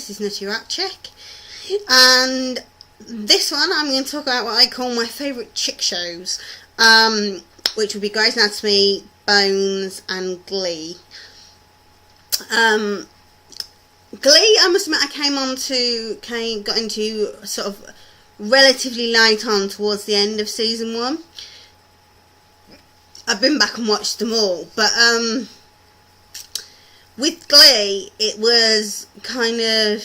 this is Nutty Rat Chick, and this one I'm going to talk about what I call my favourite chick shows, which would be Grey's Anatomy, Bones, and Glee. Glee, I must admit, I got into sort of relatively late on towards the end of season 1. I've been back and watched them all, but with Glee, it was kind of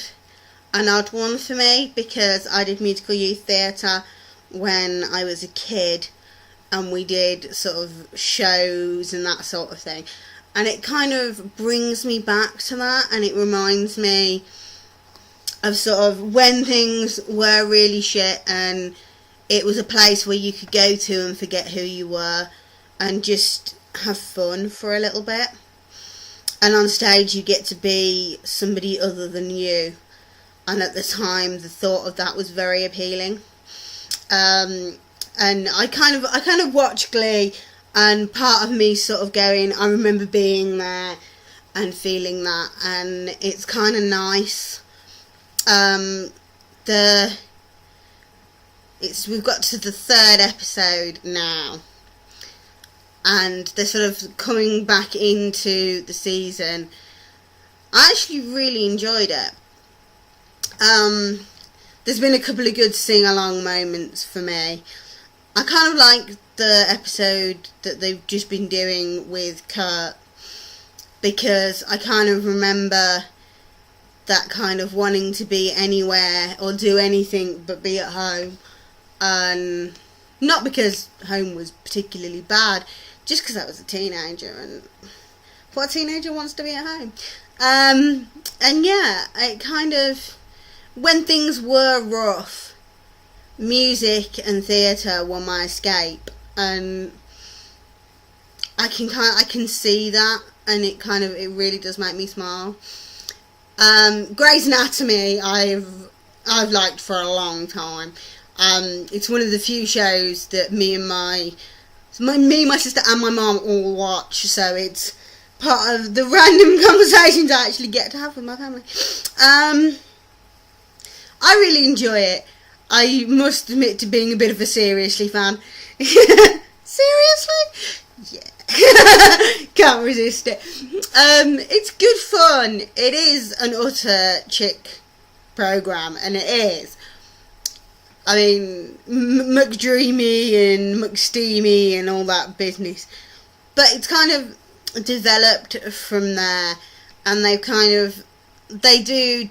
an odd one for me because I did musical youth theatre when I was a kid, and we did sort of shows and that sort of thing, and it kind of brings me back to that, and it reminds me of sort of when things were really shit and it was a place where you could go to and forget who you were and just have fun for a little bit. And on stage you get to be somebody other than you. And at the time the thought of that was very appealing. And I kind of watched Glee, and part of me sort of going, I remember being there and feeling that, and it's kind of nice. We've got to the 3rd episode now, and they're sort of coming back into the season. I actually really enjoyed it. There's been a couple of good sing-along moments for me. I kind of like the episode that they've just been doing with Kurt, because I kind of remember that kind of wanting to be anywhere or do anything but be at home. And not because home was particularly bad, just because I was a teenager, and what teenager wants to be at home? And yeah, it kind of, when things were rough, music and theatre were my escape, and I can see that, and it really does make me smile. Grey's Anatomy I've liked for a long time. It's one of the few shows that me, my sister and my mum all watch, so it's part of the random conversations I actually get to have with my family. I really enjoy it. I must admit to being a bit of a Seriously fan. Seriously? Yeah. Can't resist it. It's good fun. It is an utter chick programme, and it is. I mean, McDreamy and McSteamy and all that business. But it's kind of developed from there, and they do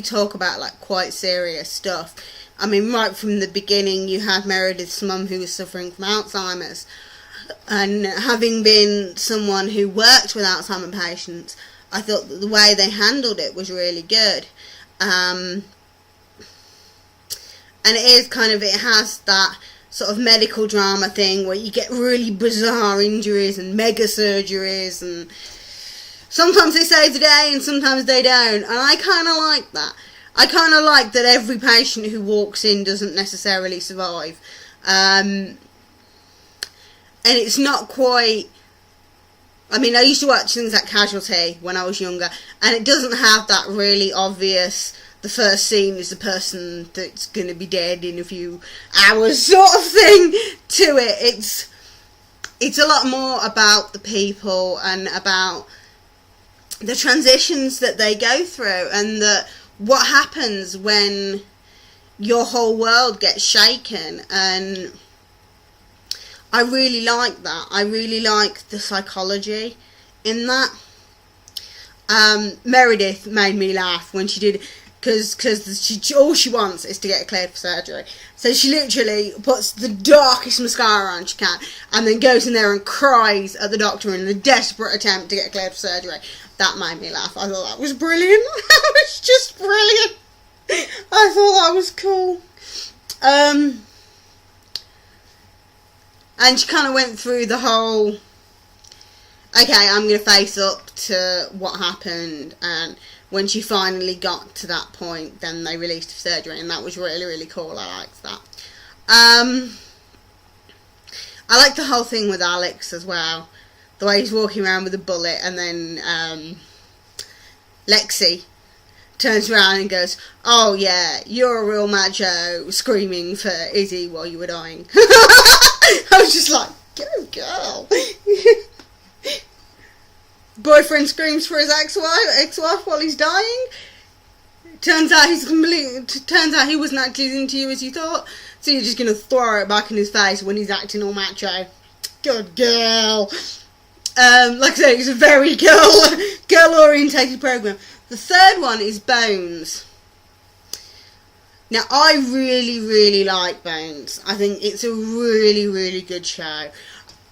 talk about like quite serious stuff. I mean, right from the beginning, you had Meredith's mum who was suffering from Alzheimer's, and having been someone who worked with Alzheimer's patients, I thought that the way they handled it was really good. And it has that sort of medical drama thing where you get really bizarre injuries and mega surgeries, and sometimes they save the day and sometimes they don't, and I kind of like that. I kind of like that every patient who walks in doesn't necessarily survive. And it's not quite... I mean, I used to watch things like Casualty when I was younger, and it doesn't have that really obvious, the first scene is the person that's going to be dead in a few hours sort of thing to it. It's a lot more about the people and about the transitions that they go through, and what happens when your whole world gets shaken. And I really like that. I really like the psychology in that. Meredith made me laugh when she did, because all she wants is to get cleared for surgery. So she literally puts the darkest mascara on she can, and then goes in there and cries at the doctor in a desperate attempt to get cleared for surgery. That made me laugh. I thought that was brilliant. That was just brilliant. I thought that was cool. And she kind of went through the whole, okay, I'm going to face up to what happened, and when she finally got to that point, then they released her surgery, and that was really, really cool. I liked that. I liked the whole thing with Alex as well. The way he's walking around with a bullet, and then Lexi turns around and goes, "Oh yeah, you're a real macho," screaming for Izzy while you were dying. I was just like, go girl. Boyfriend screams for his ex-wife while he's dying. Turns out he wasn't actually into you as you thought, so you're just gonna throw it back in his face when he's acting all macho. Good girl. Like I said, it's a very girl-orientated program. The third one is Bones. Now, I really, really like Bones. I think it's a really, really good show.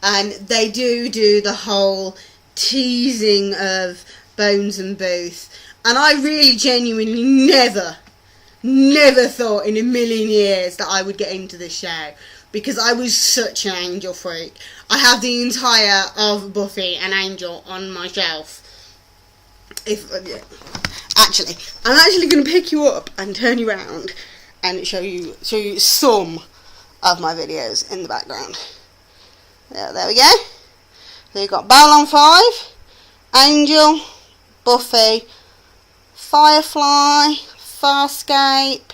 And they do the whole teasing of Bones and Booth. And I really genuinely never thought in a million years that I would get into this show. Because I was such an Angel freak. I have the entire of Buffy and Angel on my shelf. Actually, I'm actually going to pick you up and turn you around and show you some of my videos in the background. Yeah, there we go. So you've got Babylon 5, Angel, Buffy, Firefly, Farscape,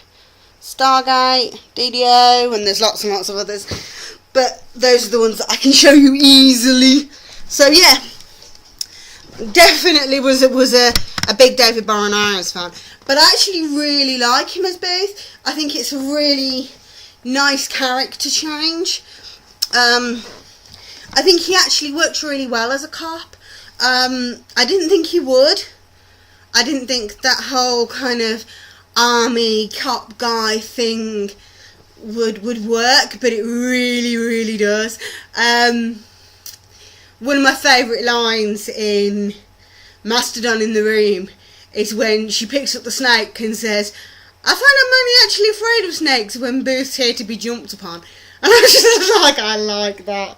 Stargate, DDO, and there's lots and lots of others. But those are the ones that I can show you easily. So yeah, definitely was a big David Boreanaz fan. But I actually really like him as Booth. I think it's a really nice character change. I think he actually works really well as a cop. I didn't think he would. I didn't think that whole kind of army cop guy thing would work, but it really, really does. One of my favourite lines in Mastodon in the Room is when she picks up the snake and says, "I find I'm only actually afraid of snakes when Booth's here to be jumped upon." And I was just like, I like that.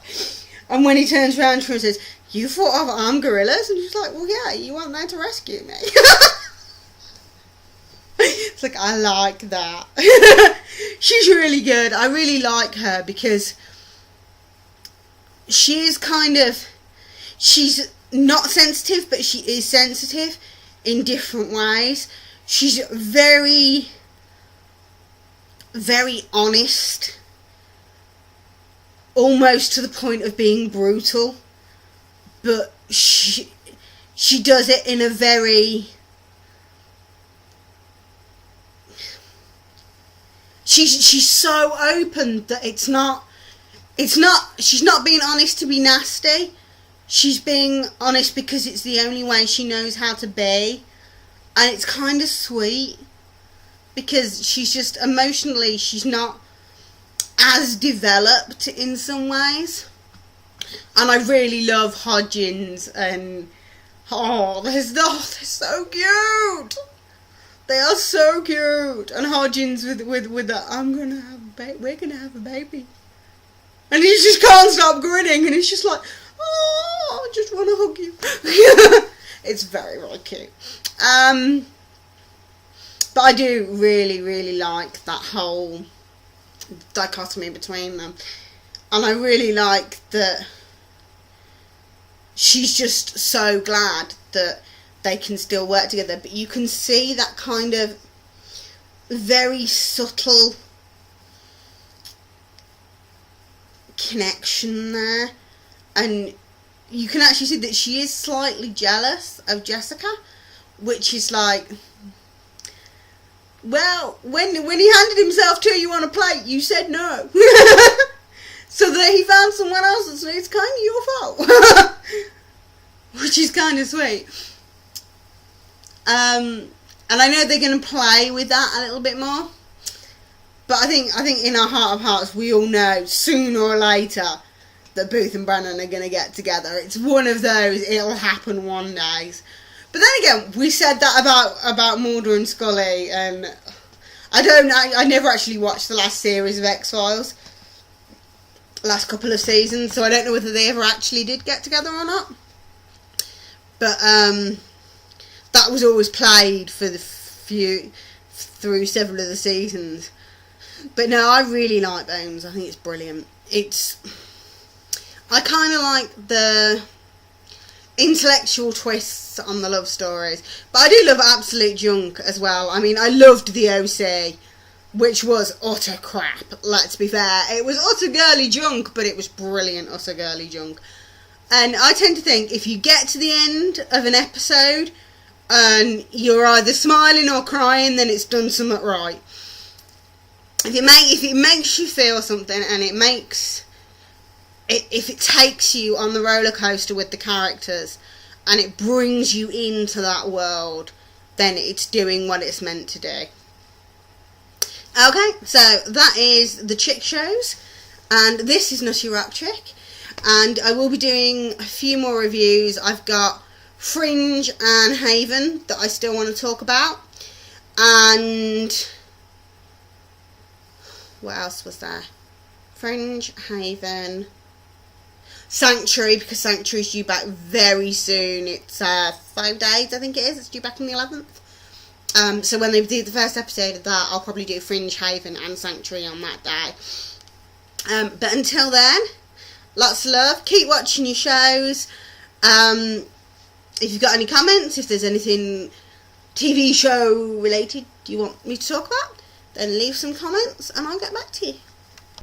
And when he turns around to her and says, "You fought off armed gorillas?" And she's like, "Well, yeah, you weren't there to rescue me." It's like, I like that. She's really good. I really like her because she is she's not sensitive, but she is sensitive in different ways. She's very, very honest, almost to the point of being brutal, but she does it in a very... She's so open that she's not being honest to be nasty. She's being honest because it's the only way she knows how to be. And it's kind of sweet. Because she's just emotionally, she's not as developed in some ways. And I really love Hodgins and... they're so cute! They are so cute. And Hodgins with that, we're gonna have a baby. And he just can't stop grinning, and he's just like, "Oh, I just want to hug you." It's very, very cute. But I do really, really like that whole dichotomy between them. And I really like that she's just so glad that they can still work together. But you can see that kind of very subtle connection there. And you can actually see that she is slightly jealous of Jessica, which is like, well, when he handed himself to you on a plate, you said no. So that he found someone else, so it's kind of your fault. Which is kind of sweet. And I know they're going to play with that a little bit more. But I think in our heart of hearts, we all know sooner or later that Booth and Brennan are going to get together. It's one of those, it'll happen one day. But then again, we said that about Mulder and Scully, and I never actually watched the last series of X-Files, last couple of seasons, so I don't know whether they ever actually did get together or not. But that was always played for through several of the seasons. But no, I really like Bones. I think it's brilliant. I kind of like the intellectual twists on the love stories. But I do love absolute junk as well. I mean, I loved the OC, which was utter crap, let's be fair. It was utter girly junk, but it was brilliant utter girly junk. And I tend to think if you get to the end of an episode and you're either smiling or crying, then it's done something right. If it makes you feel something, and if it takes you on the roller coaster with the characters and it brings you into that world, then it's doing what it's meant to do. Okay, so that is the chick shows, and this is Nutty Rock Chick, and I will be doing a few more reviews. I've got Fringe and Haven that I still want to talk about, and what else was there? Fringe, Haven, Sanctuary, because Sanctuary is due back very soon. It's 5 days, I think it is. It's due back on the 11th. So when they do the first episode of that, I'll probably do Fringe, Haven and Sanctuary on that day. But until then, lots of love. Keep watching your shows. If you've got any comments, if there's anything TV show related you want me to talk about, then leave some comments and I'll get back to you.